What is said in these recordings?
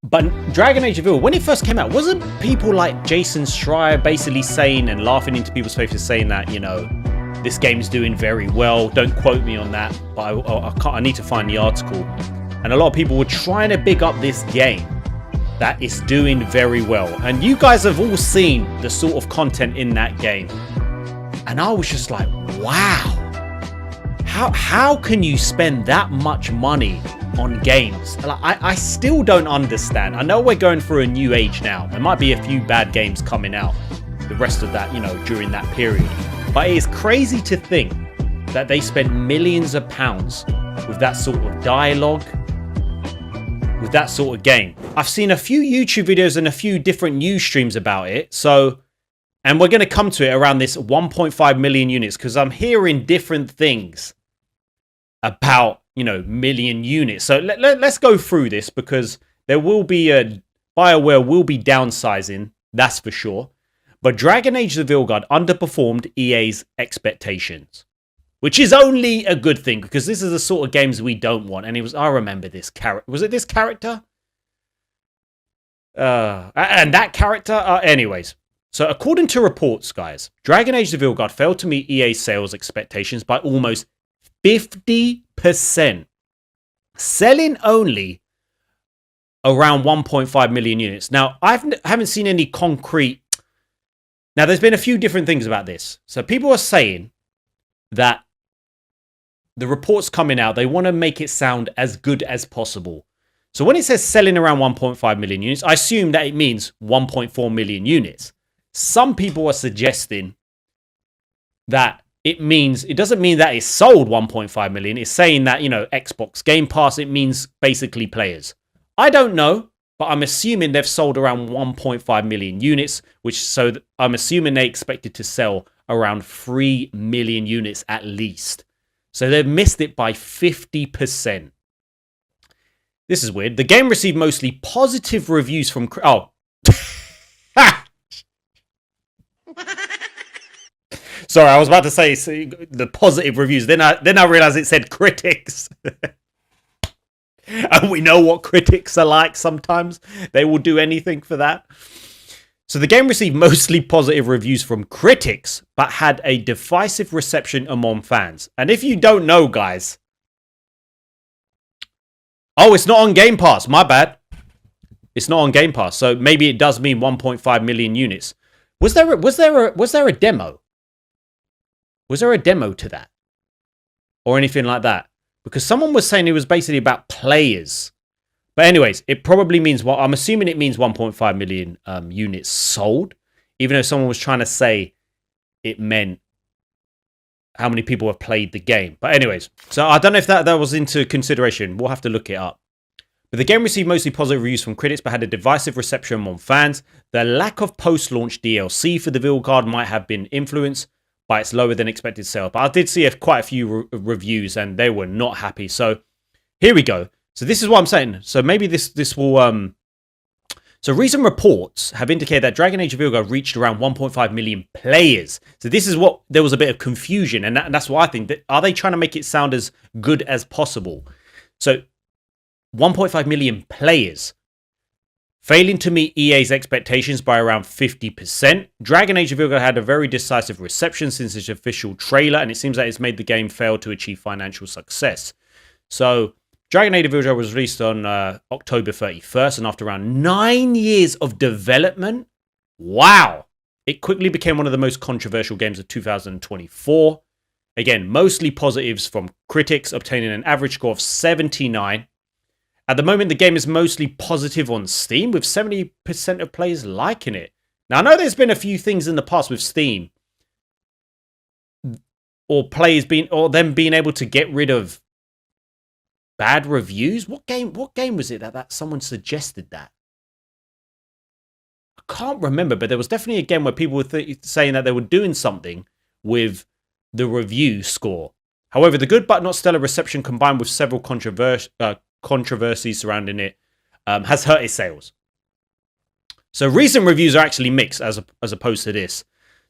But Dragon Age of Evil, when it first came out, wasn't people like Jason Schreier basically saying and laughing into people's faces saying that, you know, this game's doing very well? Don't quote me on that, but I need to find the article. And a lot of people were trying to big up this game that is doing very well. And you guys have all seen the sort of content in that game. And I was just like, wow. How can you spend that much money on games? Like, I still don't understand. I know we're going through a new age now. There might be a few bad games coming out the rest of that, you know, during that period. But it is crazy to think that they spent millions of pounds with that sort of dialogue, with that sort of game. I've seen a few YouTube videos and a few different news streams about it. So, and we're going to come to it around this 1.5 million units because I'm hearing different things about, you know, million units. So let's go through this because there will be BioWare will be downsizing, that's for sure. But Dragon Age the Veilguard underperformed EA's expectations, which is only a good thing because this is the sort of games we don't want. And it was, I remember this character. Was it this character? And that character? Anyways. So according to reports, guys, Dragon Age the Veilguard failed to meet EA's sales expectations by almost 50%, selling only around 1.5 million units. Now, I haven't seen any concrete. Now, there's been a few different things about this. So people are saying that the reports coming out, they want to make it sound as good as possible. So when it says selling around 1.5 million units, I assume that it means 1.4 million units. Some people are suggesting that it doesn't mean that it's sold 1.5 million. It's saying that, you know, Xbox Game Pass, it means basically players. I don't know, but I'm assuming they've sold around 1.5 million units, I'm assuming they expected to sell around 3 million units at least. So they've missed it by 50%. This is weird. The game received mostly positive reviews from... Sorry, I was about to say the positive reviews. Then I realized it said critics. And we know what critics are like sometimes. They will do anything for that. So the game received mostly positive reviews from critics, but had a divisive reception among fans. And if you don't know, guys... Oh, it's not on Game Pass. My bad. It's not on Game Pass. So maybe it does mean 1.5 million units. Was there a demo? Was there a demo to that? Or anything like that? Because someone was saying it was basically about players. But anyways, it probably means, well, I'm assuming it means 1.5 million units sold. Even though someone was trying to say it meant how many people have played the game. But anyways, so I don't know if that was into consideration. We'll have to look it up. But the game received mostly positive reviews from critics, but had a divisive reception among fans. The lack of post-launch DLC for the Veilguard might have been influenced by its lower than expected sale. But I did see quite a few reviews and they were not happy. So here we go. So this is what I'm saying. So maybe this will... So recent reports have indicated that Dragon Age of Veilguard reached around 1.5 million players. So this is what... There was a bit of confusion. And that's what I think. Are they trying to make it sound as good as possible? So 1.5 million players. Failing to meet EA's expectations by around 50%. Dragon Age of Veilguard had a very decisive reception since its official trailer, and it seems that it's made the game fail to achieve financial success. So, Dragon Age of Veilguard was released on October 31st, and after around 9 years of development, wow, it quickly became one of the most controversial games of 2024. Again, mostly positives from critics, obtaining an average score of 79. At the moment, the game is mostly positive on Steam, with 70% of players liking it. Now, I know there's been a few things in the past with Steam, or them being able to get rid of bad reviews. What game was it that someone suggested that? I can't remember, but there was definitely a game where people were saying that they were doing something with the review score. However, the good but not stellar reception combined with several controversy surrounding it has hurt its sales. So recent reviews are actually mixed as opposed to this.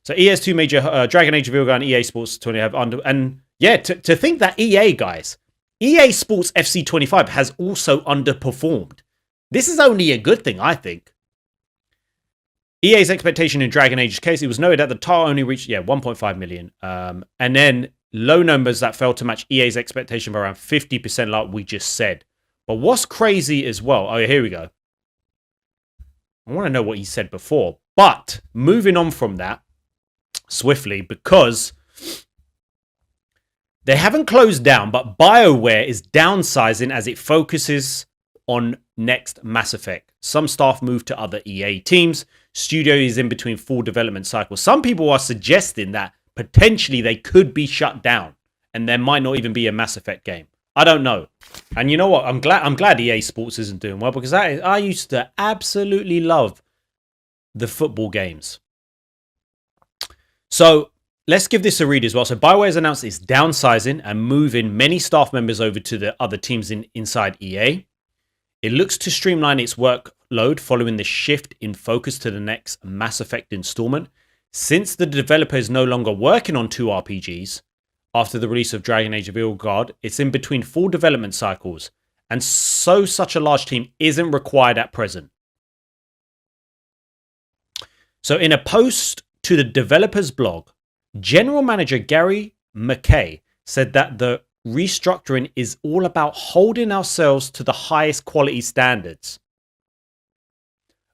So EA's two major Dragon Age of Veilguard and EA Sports 20 have to think that EA Sports FC 25 has also underperformed. This is only a good thing, I think. EA's expectation in Dragon Age's case, it was noted that the title only reached 1.5 million. And then low numbers that failed to match EA's expectation of around 50%, like we just said. But what's crazy as well, oh, here we go. I want to know what he said before. But moving on from that swiftly, because they haven't closed down, but BioWare is downsizing as it focuses on next Mass Effect. Some staff moved to other EA teams. Studio is in between full development cycles. Some people are suggesting that potentially they could be shut down and there might not even be a Mass Effect game. I don't know. And you know what? I'm glad EA Sports isn't doing well, because I used to absolutely love the football games. So let's give this a read as well. So BioWare has announced it's downsizing and moving many staff members over to the other teams inside EA. It looks to streamline its workload following the shift in focus to the next Mass Effect installment. Since the developer is no longer working on 2 RPGs after the release of Dragon Age of Veilguard, it's in between full development cycles, and so such a large team isn't required at present. So in a post to the developer's blog, General Manager Gary McKay said that the restructuring is all about holding ourselves to the highest quality standards.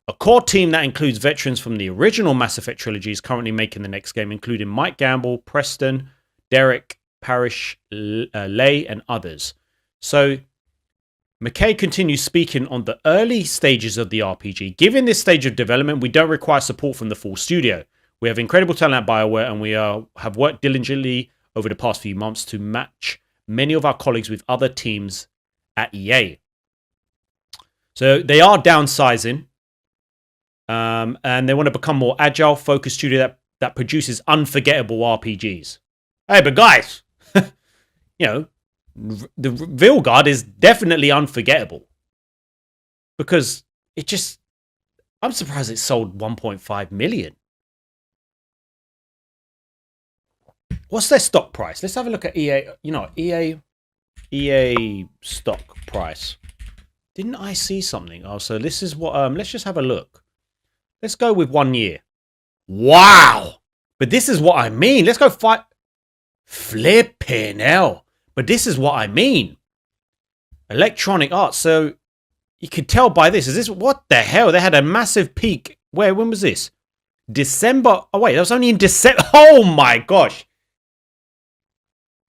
A core team that includes veterans from the original Mass Effect trilogy is currently making the next game, including Mike Gamble, Preston, Derek Parrish, Lay, and others. So McKay continues speaking on the early stages of the RPG. Given this stage of development, we don't require support from the full studio. We have incredible talent at BioWare, and we have worked diligently over the past few months to match many of our colleagues with other teams at EA. So they are downsizing, and they want to become more agile, focused studio that produces unforgettable RPGs. Hey, but guys, you know, the Veilguard is definitely unforgettable, because it just, I'm surprised it sold 1.5 million. What's their stock price? Let's have a look at EA. You know, EA stock price. Didn't I see something? Oh, so this is what, let's just have a look. Let's go with 1 year. Wow. But this is what I mean. Let's go flipping hell. But this is what I mean. Electronic Arts. So you could tell by this. Is this, what the hell? They had a massive peak. When was this? December. Oh, wait, that was only in December. Oh my gosh.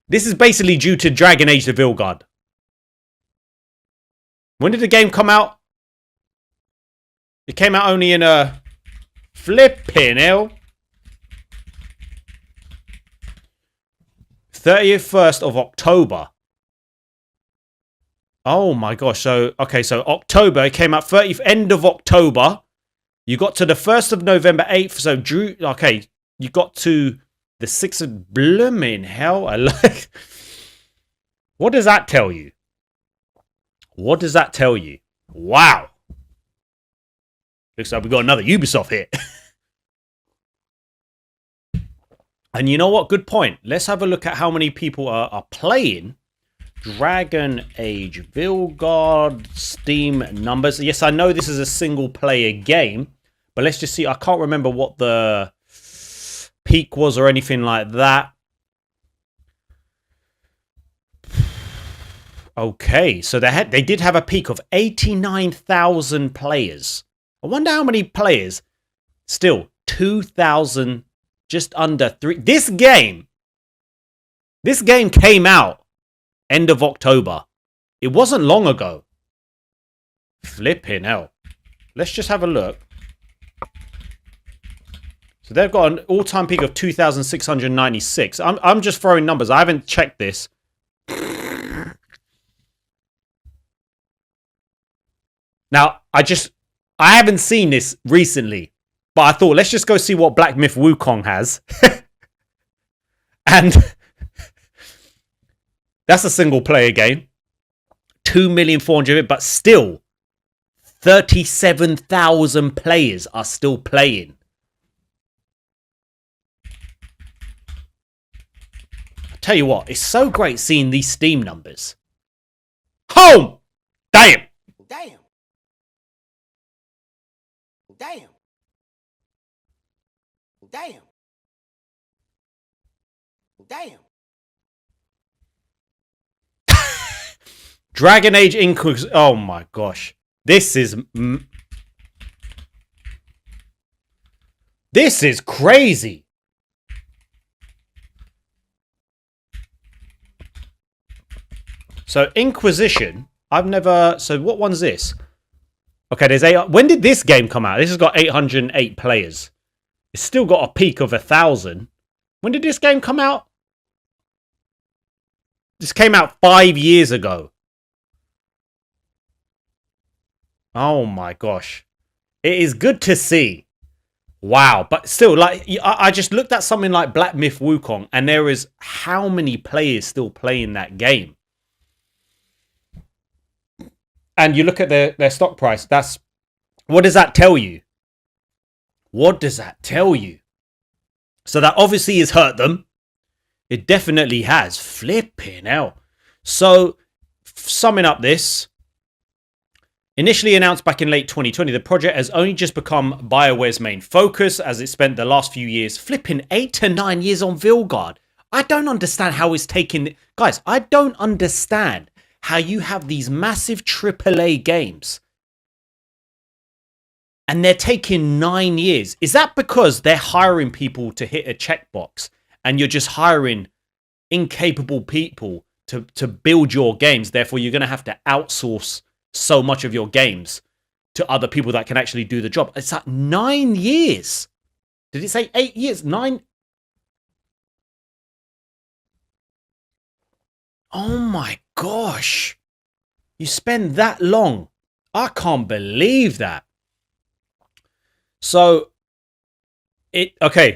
This is basically due to Dragon Age the Veilguard. When did the game come out? It came out only in a flipping hell. 31st of October. Oh my gosh. So, okay, so October, it came out 30th, end of October. You got to the 1st of November, 8th. So, okay, you got to the 6th of blooming hell. I like. What does that tell you? What does that tell you? Wow. Looks like we got another Ubisoft hit. And you know what? Good point. Let's have a look at how many people are playing Dragon Age Veilguard Steam numbers. Yes, I know this is a single player game, but let's just see. I can't remember what the peak was or anything like that. Okay, so they did have a peak of 89,000 players. I wonder how many players. Still, 2,000, just under 3. This game came out end of October. It wasn't long ago. Flipping hell. Let's just have a look. So they've got an all-time peak of 2,696. I'm just throwing numbers. I haven't checked this. Now, I haven't seen this recently, but I thought, let's just go see what Black Myth Wukong has. And that's a single player game. 2,400,000, but still 37,000 players are still playing. I tell you what, it's so great seeing these Steam numbers. Home! Damn! Damn. Damn. Damn. Dragon Age Inquisition. Oh my gosh. This is crazy. So Inquisition, I've never. So what one's this? Okay, there's 8. When did this game come out? This has got 808 players. It's still got a peak of 1,000. When did this game come out? This came out 5 years ago. Oh my gosh. It is good to see. Wow. But still, like, I just looked at something like Black Myth Wukong, and there is how many players still playing that game? And you look at their stock price. What does that tell you? What does that tell you? So that obviously has hurt them. It definitely has. Flipping hell. So, summing up this. Initially announced back in late 2020, the project has only just become BioWare's main focus, as it spent the last few years flipping 8 to 9 years on Veilguard. I don't understand how it's taken... Guys, I don't understand how you have these massive AAA games and they're taking 9 years. Is that because they're hiring people to hit a checkbox and you're just hiring incapable people to build your games? Therefore, you're going to have to outsource so much of your games to other people that can actually do the job. It's like 9 years. Did it say 8 years? 9? Oh my gosh. You spend that long. I can't believe that. So,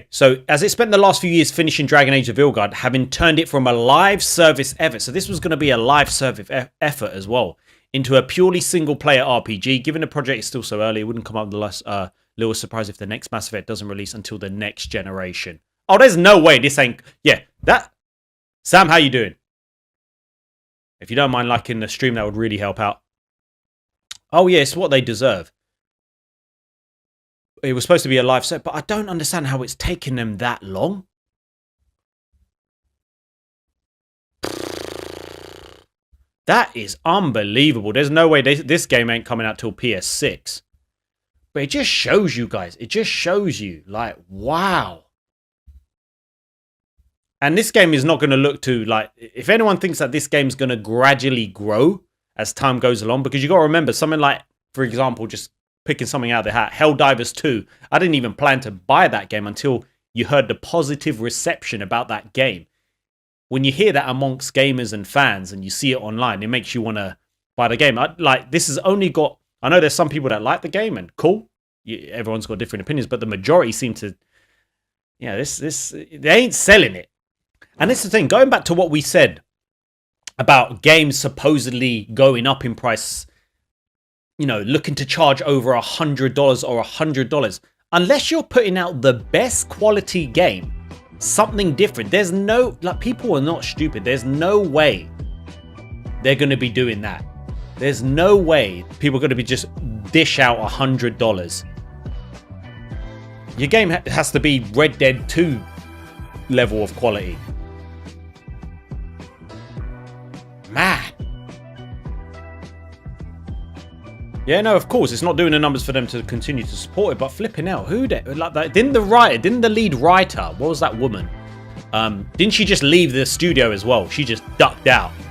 so as it spent the last few years finishing Dragon Age of Veilguard, having turned it from a live service effort, so this was going to be a live service effort as well, into a purely single-player RPG. Given the project is still so early, it wouldn't come up with a little surprise if the next Mass Effect doesn't release until the next generation. Oh, there's no way this ain't... Yeah, that... Sam, how you doing? If you don't mind liking the stream, that would really help out. Oh, yeah, it's what they deserve. It was supposed to be a live set, but I don't understand how it's taken them that long. That is unbelievable. There's no way this game ain't coming out till PS6. But it just shows you guys. It just shows you, like, wow. And this game is not going to look to, like, if anyone thinks that this game's going to gradually grow as time goes along, because you got to remember, something like, for example, just picking something out of the hat, Helldivers 2, I didn't even plan to buy that game until you heard the positive reception about that game. When you hear that amongst gamers and fans and you see it online, it makes you want to buy the game. This has only got, I know there's some people that like the game and cool, everyone's got different opinions, but the majority seem to, yeah, they ain't selling it. And this is the thing, going back to what we said about games supposedly going up in price, you know, looking to charge over $100 or $100, unless you're putting out the best quality game, something different, there's no, like, people are not stupid. There's no way they're going to be doing that. There's no way people are going to be just dish out $100. Your game has to be Red Dead 2 level of quality. Man. Yeah, no, of course, it's not doing the numbers for them to continue to support it, but flipping out, who did, like, that? Didn't the lead writer, what was that woman? Didn't she just leave the studio as well? She just ducked out.